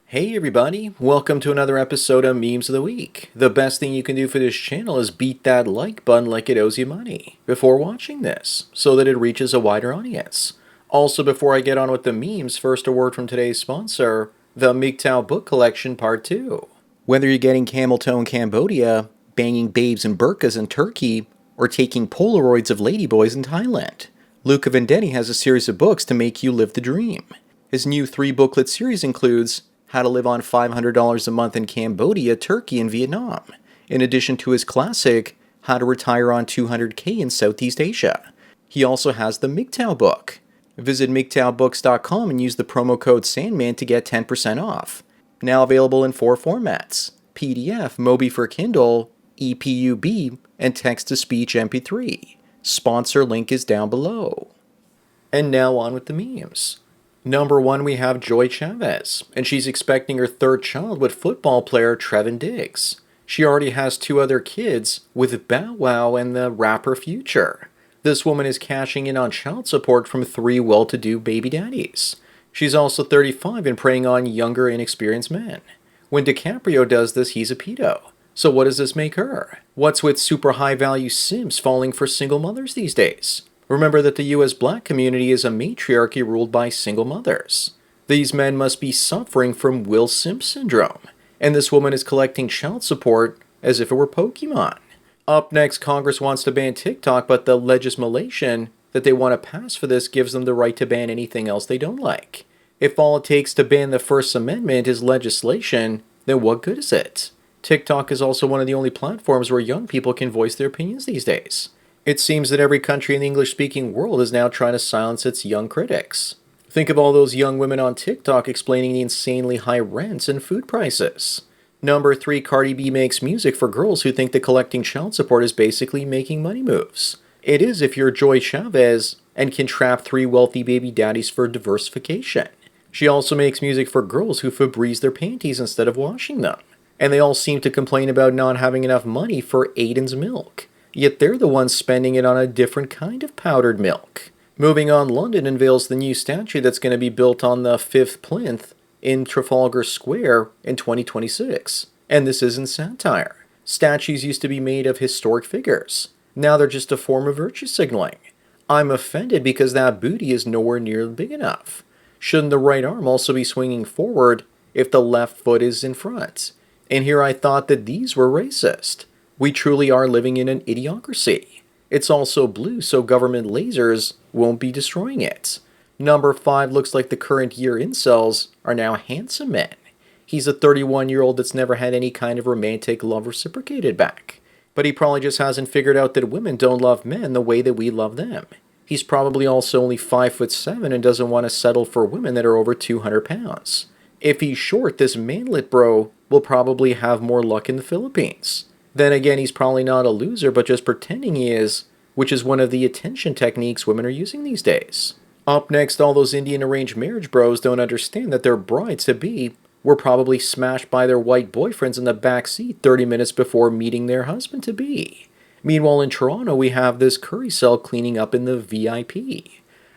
Hey everybody, welcome to another episode of Memes of the Week. The best thing you can do for this channel is beat that like button like it owes you money before watching this, so that it reaches a wider audience. Also, before I get on with the memes, first a word from today's sponsor, the MGTOW Book Collection Part 2. Whether you're getting camel toe in Cambodia, banging babes in burqas in Turkey, or taking Polaroids of ladyboys in Thailand, Luca Vendetti has a series of books to make you live the dream. His new 3-booklet series includes How to Live on $500 a Month in Cambodia, Turkey, and Vietnam, in addition to his classic, How to Retire on $200K in Southeast Asia. He also has the MGTOW book. Visit MGTOWbooks.com and use the promo code SANDMAN to get 10% off. Now available in 4 formats: PDF, Mobi for Kindle, EPUB, and text-to-speech MP3. Sponsor link is down below. And now on with the memes. Number 1, we have Joy Chavez, and she's expecting her 3rd child with football player Trevin Diggs. She already has 2 other kids with Bow Wow and the rapper Future. This woman is cashing in on child support from 3 well-to-do baby daddies. She's also 35 and preying on younger, inexperienced men. When DiCaprio does this, he's a pedo. So what does this make her? What's with super high-value simps falling for single mothers these days? Remember that the US black community is a matriarchy ruled by single mothers. These men must be suffering from Will Simp syndrome, and this woman is collecting child support as if it were Pokemon. Up next, Congress wants to ban TikTok, but the legislation that they want to pass for this gives them the right to ban anything else they don't like. If all it takes to ban the First Amendment is legislation, then what good is it? TikTok is also one of the only platforms where young people can voice their opinions these days. It seems that every country in the English-speaking world is now trying to silence its young critics. Think of all those young women on TikTok explaining the insanely high rents and food prices. Number 3, Cardi B makes music for girls who think that collecting child support is basically making money moves. It is if you're Joy Chavez and can trap 3 wealthy baby daddies for diversification. She also makes music for girls who Febreze their panties instead of washing them. And they all seem to complain about not having enough money for Aiden's milk. Yet they're the ones spending it on a different kind of powdered milk. Moving on, London unveils the new statue that's going to be built on the 5th plinth in Trafalgar Square in 2026. And this isn't satire. Statues used to be made of historic figures. Now they're just a form of virtue signaling. I'm offended because that booty is nowhere near big enough. Shouldn't the right arm also be swinging forward if the left foot is in front? And here I thought that these were racist. We truly are living in an idiocracy. It's also blue, so government lasers won't be destroying it. Number 5 looks like the current year incels are now handsome men. He's a 31-year-old that's never had any kind of romantic love reciprocated back. But he probably just hasn't figured out that women don't love men the way that we love them. He's probably also only 5'7" and doesn't want to settle for women that are over 200 pounds. If he's short, this manlet bro will probably have more luck in the Philippines. Then again, he's probably not a loser, but just pretending he is, which is one of the attention techniques women are using these days. Up next, all those Indian arranged marriage bros don't understand that their brides-to-be were probably smashed by their white boyfriends in the back seat 30 minutes before meeting their husband-to-be. Meanwhile, in Toronto, we have this curry cell cleaning up in the VIP.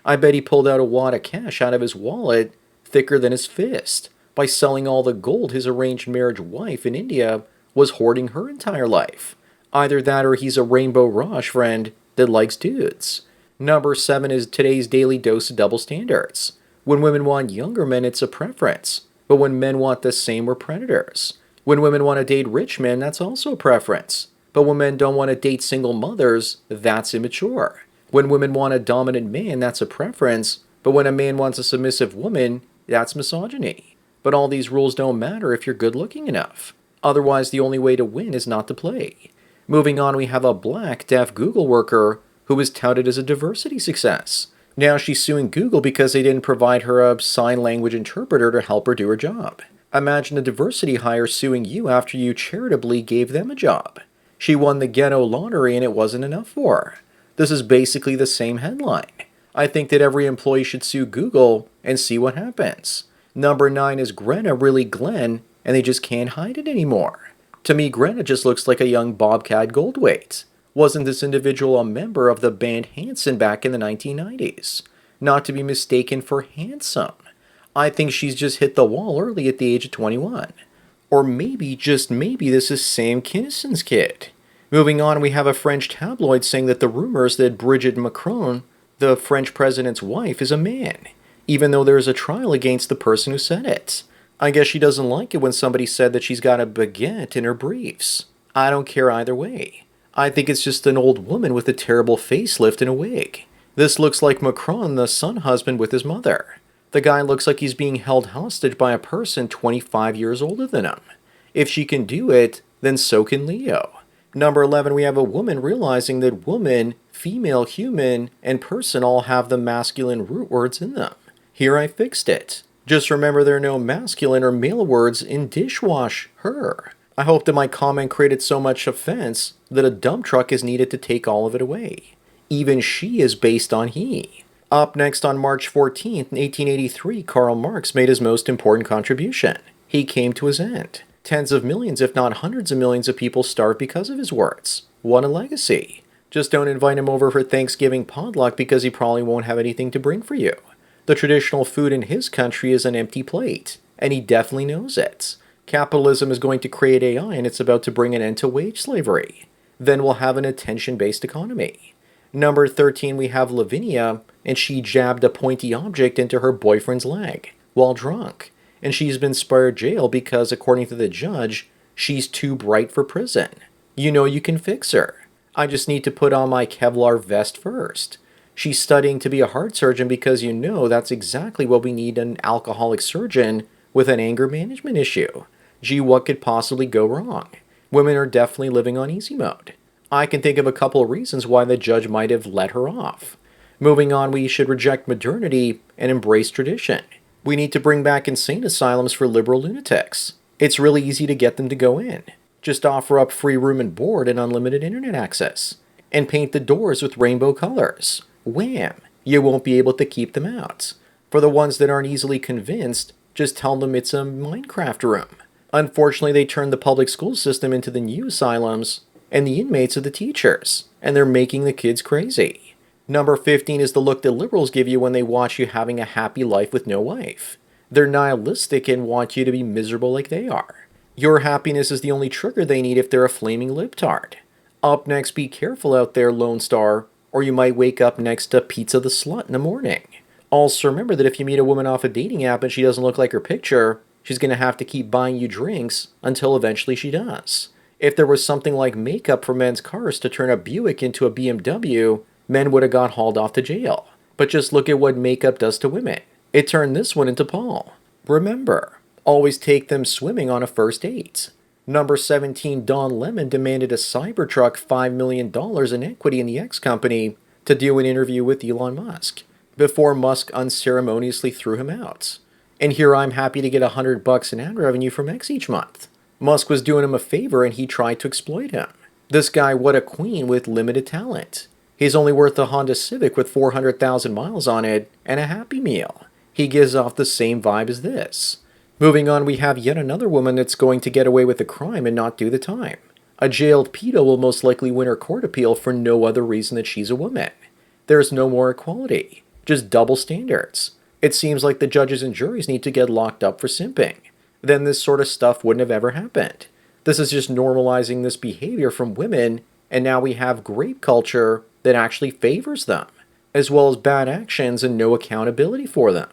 I bet he pulled out a wad of cash out of his wallet, thicker than his fist, by selling all the gold his arranged marriage wife in India was hoarding her entire life. Either that or he's a Rainbow Raj friend that likes dudes. Number 7 is today's daily dose of double standards. When women want younger men, it's a preference. But when men want the same, we're predators. When women want to date rich men, that's also a preference. But when men don't want to date single mothers, that's immature. When women want a dominant man, that's a preference. But when a man wants a submissive woman, that's misogyny. But all these rules don't matter if you're good looking enough. Otherwise, the only way to win is not to play. Moving on, we have a black, deaf Google worker who was touted as a diversity success. Now she's suing Google because they didn't provide her a sign language interpreter to help her do her job. Imagine a diversity hire suing you after you charitably gave them a job. She won the ghetto lottery and it wasn't enough for her. This is basically the same headline. I think that every employee should sue Google and see what happens. Number 9 is Greta really Glenn, and they just can't hide it anymore. To me, Greta just looks like a young Bobcat Goldthwait. Wasn't this individual a member of the band Hanson back in the 1990s? Not to be mistaken for handsome. I think she's just hit the wall early at the age of 21. Or maybe, just maybe, this is Sam Kinison's kid. Moving on, we have a French tabloid saying that the rumors that Brigitte Macron, the French president's wife, is a man, even though there is a trial against the person who said it. I guess she doesn't like it when somebody said that she's got a baguette in her briefs. I don't care either way. I think it's just an old woman with a terrible facelift and a wig. This looks like Macron, the son husband, with his mother. The guy looks like he's being held hostage by a person 25 years older than him. If she can do it, then so can Leo. Number 11, we have a woman realizing that woman, female, human, and person all have the masculine root words in them. Here I fixed it. Just remember there are no masculine or male words in dishwash her. I hope that my comment created so much offense that a dump truck is needed to take all of it away. Even she is based on he. Up next on March 14th, 1883, Karl Marx made his most important contribution. He came to his end. Tens of millions, if not hundreds of millions of people starved because of his words. What a legacy. Just don't invite him over for Thanksgiving potluck because he probably won't have anything to bring for you. The traditional food in his country is an empty plate, and he definitely knows it. Capitalism is going to create AI, and it's about to bring an end to wage slavery. Then we'll have an attention-based economy. Number 13, we have Lavinia, and she jabbed a pointy object into her boyfriend's leg while drunk. And she's been spared jail because, according to the judge, she's too bright for prison. You know you can fix her. I just need to put on my Kevlar vest first. She's studying to be a heart surgeon because you know that's exactly what we need an alcoholic surgeon with an anger management issue. Gee, what could possibly go wrong? Women are definitely living on easy mode. I can think of a couple of reasons why the judge might have let her off. Moving on, we should reject modernity and embrace tradition. We need to bring back insane asylums for liberal lunatics. It's really easy to get them to go in. Just offer up free room and board and unlimited internet access. And paint the doors with rainbow colors. Wham! You won't be able to keep them out. For the ones that aren't easily convinced, just tell them it's a Minecraft room. Unfortunately, they turned the public school system into the new asylums, and the inmates are the teachers, and they're making the kids crazy. Number 15 is the look that liberals give you when they watch you having a happy life with no wife. They're nihilistic and want you to be miserable like they are. Your happiness is the only trigger they need if they're a flaming libtard. Up next, be careful out there, Lone Star, or you might wake up next to Pizza the Slut in the morning. Also remember that if you meet a woman off a dating app and she doesn't look like her picture, she's going to have to keep buying you drinks until eventually she does. If there was something like makeup for men's cars to turn a Buick into a BMW, men would have got hauled off to jail. But just look at what makeup does to women. It turned this one into Paul. Remember, always take them swimming on a first date. Number 17, Don Lemon demanded a Cybertruck $5 million in equity in the X company to do an interview with Elon Musk, before Musk unceremoniously threw him out. And here I'm happy to get $100 in ad revenue from X each month. Musk was doing him a favor and he tried to exploit him. This guy, what a queen with limited talent. He's only worth a Honda Civic with 400,000 miles on it and a Happy Meal. He gives off the same vibe as this. Moving on, we have yet another woman that's going to get away with the crime and not do the time. A jailed pedo will most likely win her court appeal for no other reason that she's a woman. There's no more equality, just double standards. It seems like the judges and juries need to get locked up for simping. Then this sort of stuff wouldn't have ever happened. This is just normalizing this behavior from women, and now we have grape culture that actually favors them, as well as bad actions and no accountability for them.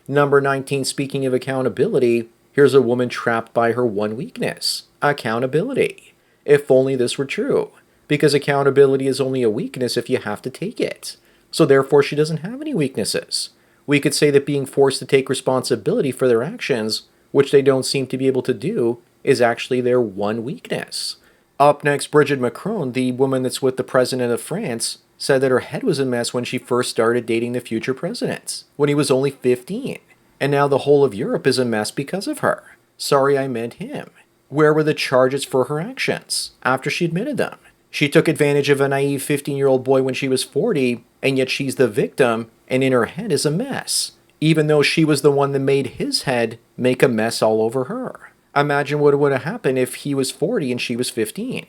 Number 19, speaking of accountability, here's a woman trapped by her one weakness: accountability. If only this were true, because accountability is only a weakness if you have to take it. So therefore she doesn't have any weaknesses. We could say that being forced to take responsibility for their actions, which they don't seem to be able to do, is actually their one weakness. Up next, Brigitte Macron, the woman that's with the president of France, said that her head was a mess when she first started dating the future president, when he was only 15. And now the whole of Europe is a mess because of her. Sorry, I meant him. Where were the charges for her actions after she admitted them? She took advantage of a naive 15-year-old boy when she was 40, and yet she's the victim, and in her head is a mess, even though she was the one that made his head make a mess all over her. Imagine what would have happened if he was 40 and she was 15.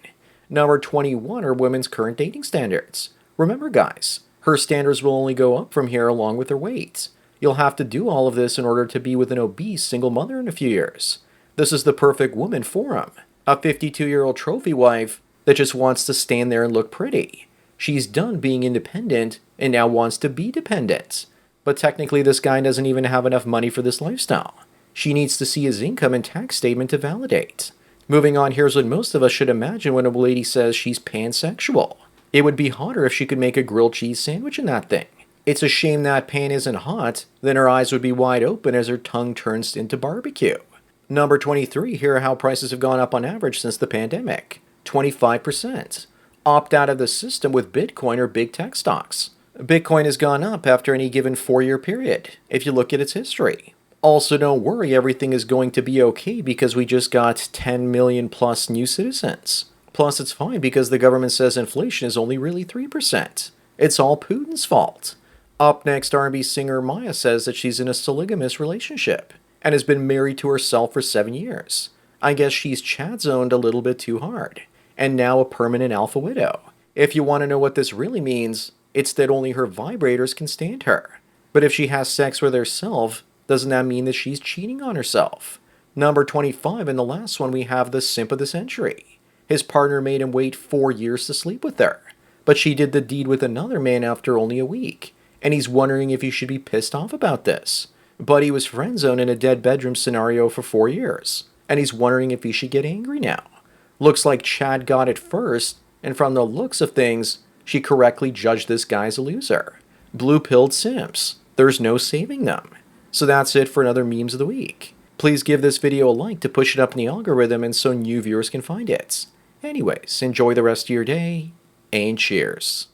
Number 21 are women's current dating standards. Remember, guys, her standards will only go up from here along with her weight. You'll have to do all of this in order to be with an obese single mother in a few years. This is the perfect woman for him. A 52-year-old trophy wife that just wants to stand there and look pretty. She's done being independent and now wants to be dependent. But technically, this guy doesn't even have enough money for this lifestyle. She needs to see his income and tax statement to validate. Moving on, here's what most of us should imagine when a lady says she's pansexual. It would be hotter if she could make a grilled cheese sandwich in that thing. It's a shame that pan isn't hot, then her eyes would be wide open as her tongue turns into barbecue. Number 23, here are how prices have gone up on average since the pandemic. 25%. Opt out of the system with Bitcoin or big tech stocks. Bitcoin has gone up after any given 4-year period, if you look at its history. Also, don't worry, everything is going to be okay because we just got 10 million plus new citizens. Plus, it's fine because the government says inflation is only really 3%. It's all Putin's fault. Up next, R&B singer Maya says that she's in a polygamous relationship and has been married to herself for 7 years. I guess she's chat-zoned a little bit too hard, and now a permanent alpha widow. If you want to know what this really means, it's that only her vibrators can stand her. But if she has sex with herself, doesn't that mean that she's cheating on herself? Number 25, and the last one, we have the simp of the century. His partner made him wait 4 years to sleep with her, but she did the deed with another man after only a week, and he's wondering if he should be pissed off about this. But he was friend-zoned in a dead bedroom scenario for 4 years, and he's wondering if he should get angry now. Looks like Chad got it first, and from the looks of things, she correctly judged this guy as a loser. Blue-pilled simps. There's no saving them. So that's it for another Memes of the Week. Please give this video a like to push it up in the algorithm and so new viewers can find it. Anyways, enjoy the rest of your day, and cheers.